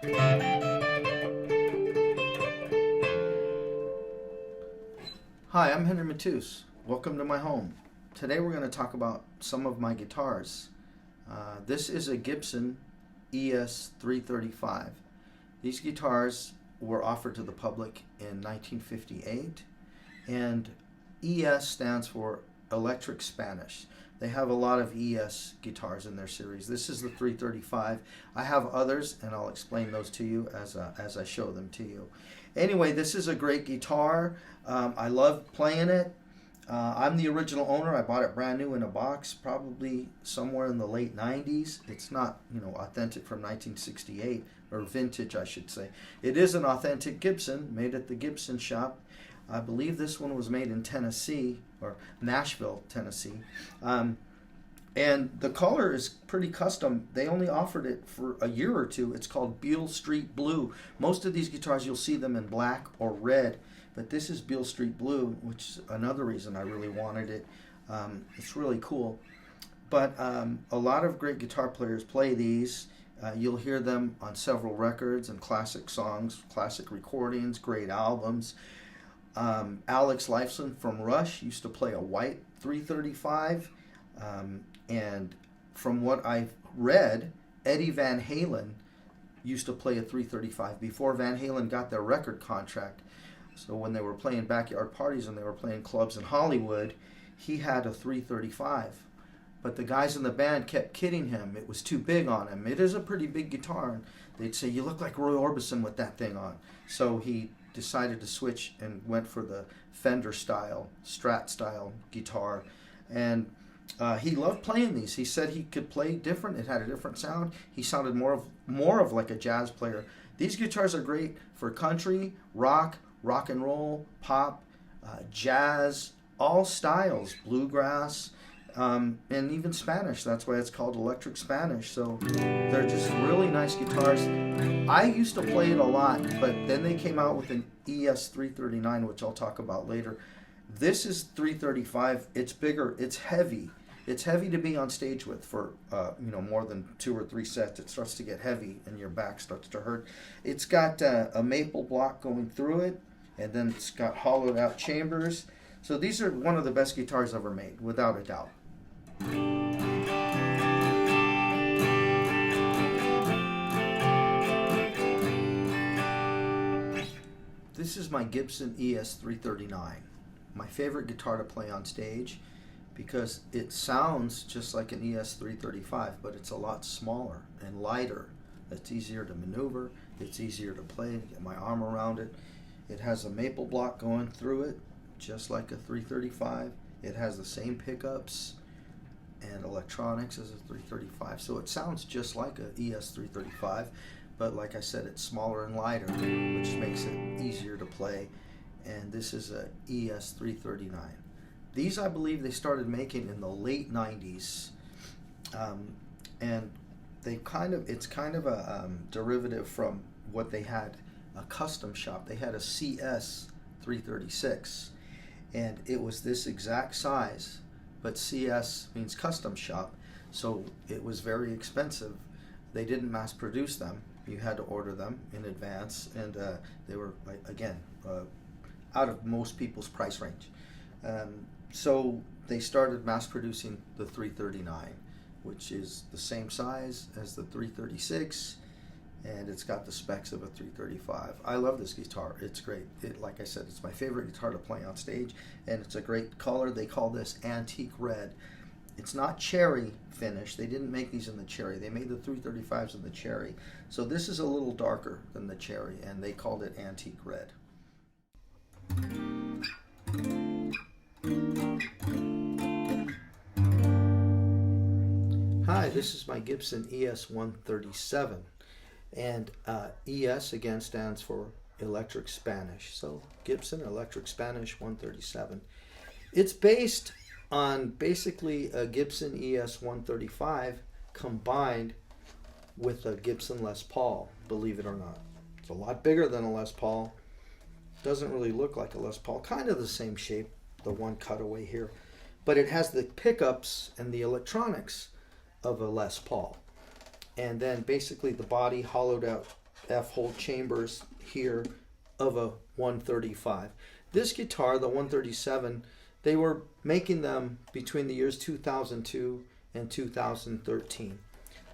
Hi, I'm Henry Matus. Welcome to my home. Today we're going to talk about some of my guitars. This is a Gibson ES335. These guitars were offered to the public in 1958, and ES stands for Electric Spanish. They have a lot of ES guitars in their series. This is the 335. I have others, and I'll explain those to you as I show them to you. Anyway, this is a great guitar. I love playing it. I'm the original owner. I bought it brand new in a box, probably somewhere in the late 90s. It's not, authentic from 1968, or vintage, I should say. It is an authentic Gibson, made at the Gibson shop. I believe this one was made in Tennessee, or Nashville, Tennessee. And the color is pretty custom. They only offered it for a year or two. It's called Beale Street Blue. Most of these guitars, you'll see them in black or red, but this is Beale Street Blue, which is another reason I really wanted it. It's really cool. But a lot of great guitar players play these. You'll hear them on several records and classic songs, classic recordings, great albums. Alex Lifeson from Rush used to play a white 335. And from what I've read, Eddie Van Halen used to play a 335 before Van Halen got their record contract. So when they were playing backyard parties and they were playing clubs in Hollywood, he had a 335. But the guys in the band kept kidding him. It was too big on him. It is a pretty big guitar. And they'd say, "You look like Roy Orbison with that thing on." So he decided to switch and went for the Fender style, Strat style guitar. And he loved playing these. He said he could play different. It had a different sound. He sounded more of like a jazz player. These guitars are great for country, rock and roll, pop, jazz, all styles, bluegrass, and even Spanish. That's why it's called Electric Spanish. So they're just really nice guitars. I used to play it a lot, but then they came out with an ES339, which I'll talk about later. This is 335. It's bigger. It's heavy. It's heavy to be on stage with for more than 2 or 3 sets. It starts to get heavy and your back starts to hurt. It's got a maple block going through it, and then it's got hollowed out chambers. So these are one of the best guitars ever made, without a doubt. This is my Gibson ES339. My favorite guitar to play on stage because it sounds just like an ES335, but it's a lot smaller and lighter. It's easier to maneuver. It's easier to play, get my arm around it. It has a maple block going through it, just like a 335. It has the same pickups and electronics as a 335, so it sounds just like a ES335, but like I said, it's smaller and lighter, which makes it easier to play. And this is a ES339. These, I believe, they started making in the late 90s, and it's kind of a derivative from what they had, a custom shop. They had a CS 336, and it was this exact size, but CS means custom shop, so it was very expensive. They didn't mass produce them. You had to order them in advance, and they were, again, out of most people's price range. So they started mass producing the 339, which is the same size as the 336, and it's got the specs of a 335. I love this guitar. It's great. Like I said, it's my favorite guitar to play on stage, and it's a great color. They call this antique red. It's not cherry finish. They didn't make these in the cherry. They made the 335s in the cherry. So this is a little darker than the cherry, and they called it antique red. Hi, this is my Gibson ES137, and ES again stands for Electric Spanish. So Gibson Electric Spanish 137. It's based on basically a Gibson ES135 combined with a Gibson Les Paul, believe it or not. It's a lot bigger than a Les Paul. Doesn't really look like a Les Paul, kind of the same shape, the one cutaway here, but it has the pickups and the electronics of a Les Paul. And then basically the body hollowed out F-hole chambers here of a 135. This guitar, the 137, they were making them between the years 2002 and 2013.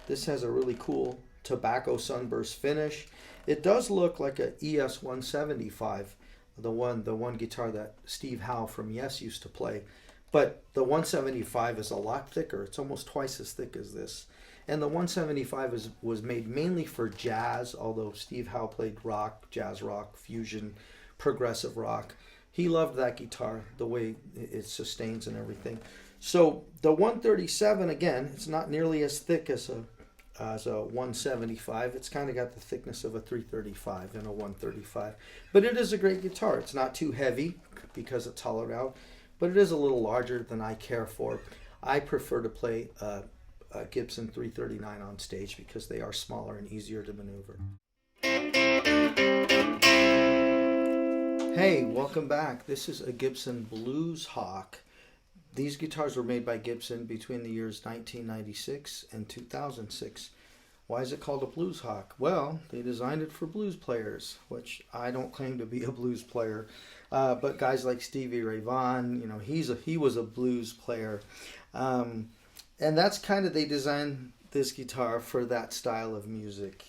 This has a really cool tobacco sunburst finish. It does look like a ES 175, the one guitar that Steve Howe from Yes used to play. But the 175 is a lot thicker. It's almost twice as thick as this. And the 175 was made mainly for jazz, although Steve Howe played rock, jazz rock, fusion, progressive rock. He loved that guitar, the way it sustains and everything. So the 137, again, it's not nearly as thick as a 175. It's kind of got the thickness of a 335 and a 135. But it is a great guitar. It's not too heavy because it's hollowed out, but it is a little larger than I care for. I prefer to play a Gibson 339 on stage because they are smaller and easier to maneuver. Hey, welcome back. This is a Gibson Blues Hawk. These guitars were made by Gibson between the years 1996 and 2006. Why is it called a Blues Hawk? Well, they designed it for blues players, which I don't claim to be a blues player. But guys like Stevie Ray Vaughan, you know, he was a blues player. And that's kind of, they designed this guitar for that style of music.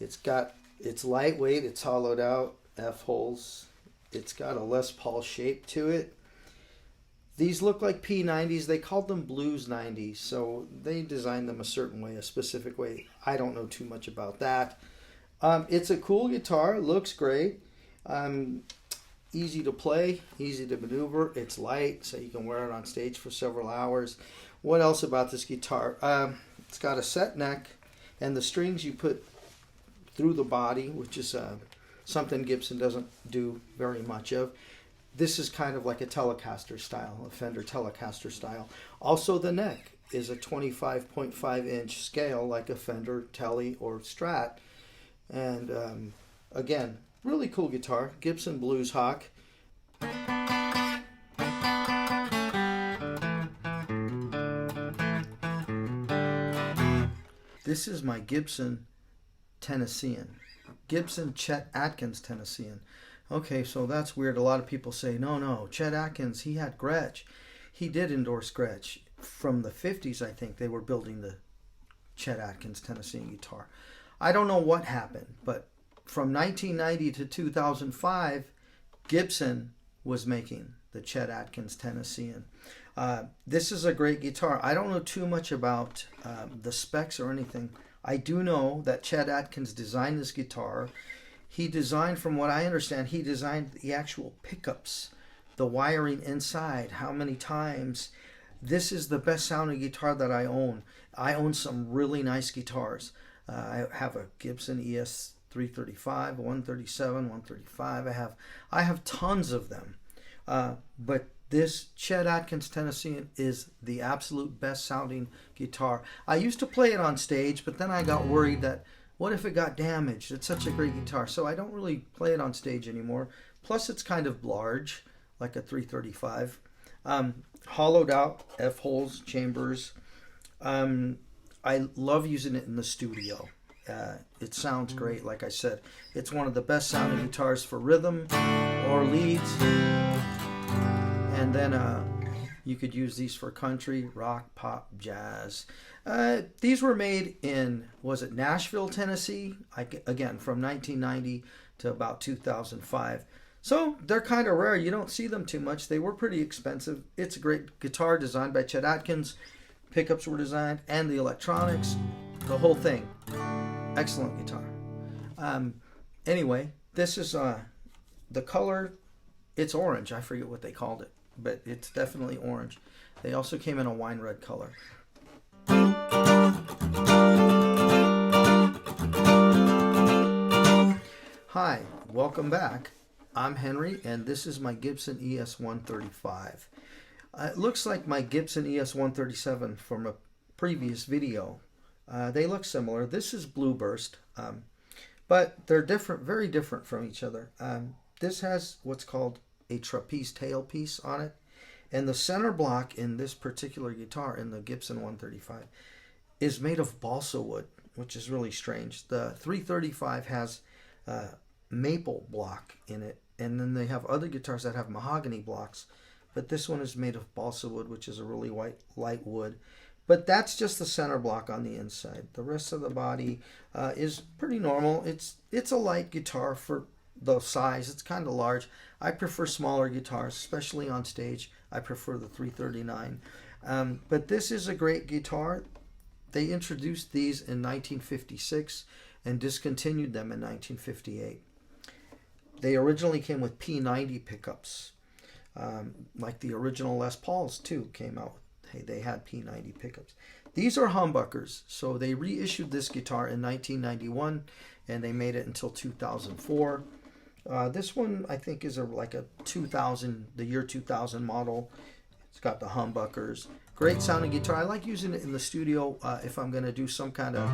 It's lightweight, it's hollowed out, F-holes. It's got a Les Paul shape to it. These look like P90s. They called them Blues 90s, so they designed them a certain way, a specific way. I don't know too much about that. It's a cool guitar. It looks great. Easy to play, easy to maneuver. It's light, so you can wear it on stage for several hours. What else about this guitar? It's got a set neck, and the strings you put through the body, which is something Gibson doesn't do very much of. This is kind of like a Telecaster style, a Fender Telecaster style. Also, the neck is a 25.5 inch scale like a Fender Tele or Strat. And again, really cool guitar, Gibson Blues Hawk. This is my Gibson Tennessean. Gibson Chet Atkins Tennessean. Okay, so that's weird. A lot of people say, no, Chet Atkins, he had Gretsch. He did endorse Gretsch. From the 50s, I think, they were building the Chet Atkins Tennessean guitar. I don't know what happened, but from 1990 to 2005, Gibson was making the Chet Atkins Tennessean. This is a great guitar. I don't know too much about the specs or anything. I do know that Chet Atkins designed this guitar. He designed, from what I understand, he designed the actual pickups, the wiring inside, how many times. This is the best sounding guitar that I own. I own some really nice guitars. I have a Gibson ES 335, 137, 135. I have tons of them. But this Chet Atkins Tennessean is the absolute best sounding guitar. I used to play it on stage, but then I got worried that what if it got damaged? It's such a great guitar. So I don't really play it on stage anymore. Plus it's kind of large, like a 335. Hollowed out F-holes, chambers. I love using it in the studio. It sounds great, like I said. It's one of the best sounding guitars for rhythm or leads. And then you could use these for country, rock, pop, jazz. These were made in, was it Nashville, Tennessee? Again, from 1990 to about 2005. So they're kind of rare. You don't see them too much. They were pretty expensive. It's a great guitar designed by Chet Atkins. Pickups were designed and the electronics, the whole thing. Excellent guitar. Anyway, this is the color. It's orange. I forget what they called it, but it's definitely orange. They also came in a wine red color. Hi, welcome back. I'm Henry, and this is my Gibson ES 135. It looks like my Gibson ES 137 from a previous video. They look similar. This is Blueburst, but they're different, very different from each other. This has what's called a trapeze tailpiece on it, and the center block in this particular guitar, in the Gibson 135, is made of balsa wood. which is really strange. The 335 has maple block in it, and then they have other guitars that have mahogany blocks, but this one is made of balsa wood, which is a really light wood. But that's just the center block on the inside. The rest of the body is pretty normal. It's a light guitar for the size. It's kind of large. I prefer smaller guitars, especially on stage. I prefer the 339. But this is a great guitar. They introduced these in 1956 and discontinued them in 1958. They originally came with P90 pickups, like the original Les Pauls too came out. Hey, they had P90 pickups. These are humbuckers, so they reissued this guitar in 1991, and they made it until 2004. This one I think is like a the year 2000 model. It's got the humbuckers. Great sounding guitar. I like using it in the studio if I'm going to do some kind of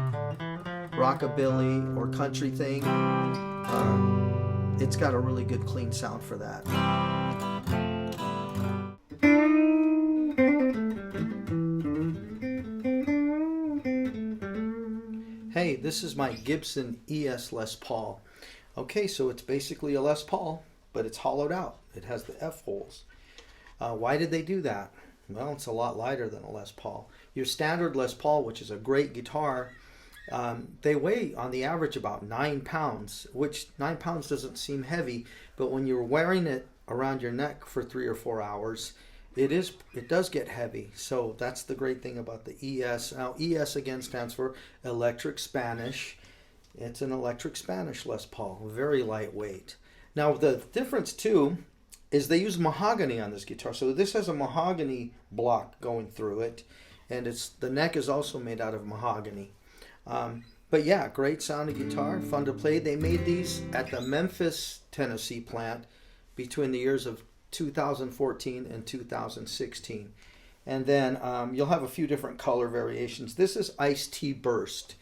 rockabilly or country thing. It's got a really good clean sound for that. Hey, this is my Gibson ES Les Paul. Okay, so it's basically a Les Paul, but it's hollowed out. It has the F holes. Why did they do that? Well, it's a lot lighter than a Les Paul. Your standard Les Paul, which is a great guitar, they weigh on the average about 9 pounds, which 9 pounds doesn't seem heavy, but when you're wearing it around your neck for 3 or 4 hours, it does get heavy. So that's the great thing about the ES. Now, ES again stands for Electric Spanish. It's an Electric Spanish Les Paul, very lightweight. Now, the difference too is they use mahogany on this guitar. So this has a mahogany block going through it, and the neck is also made out of mahogany. But yeah, great sounding guitar, fun to play. They made these at the Memphis, Tennessee plant between the years of 2014 and 2016. And then you'll have a few different color variations. This is Iced Tea Burst.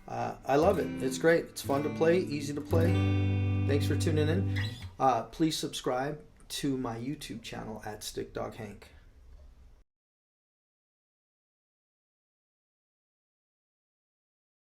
I love it. It's great. It's fun to play, easy to play. Thanks for tuning in. Please subscribe to my YouTube channel at Stick Dog Hank.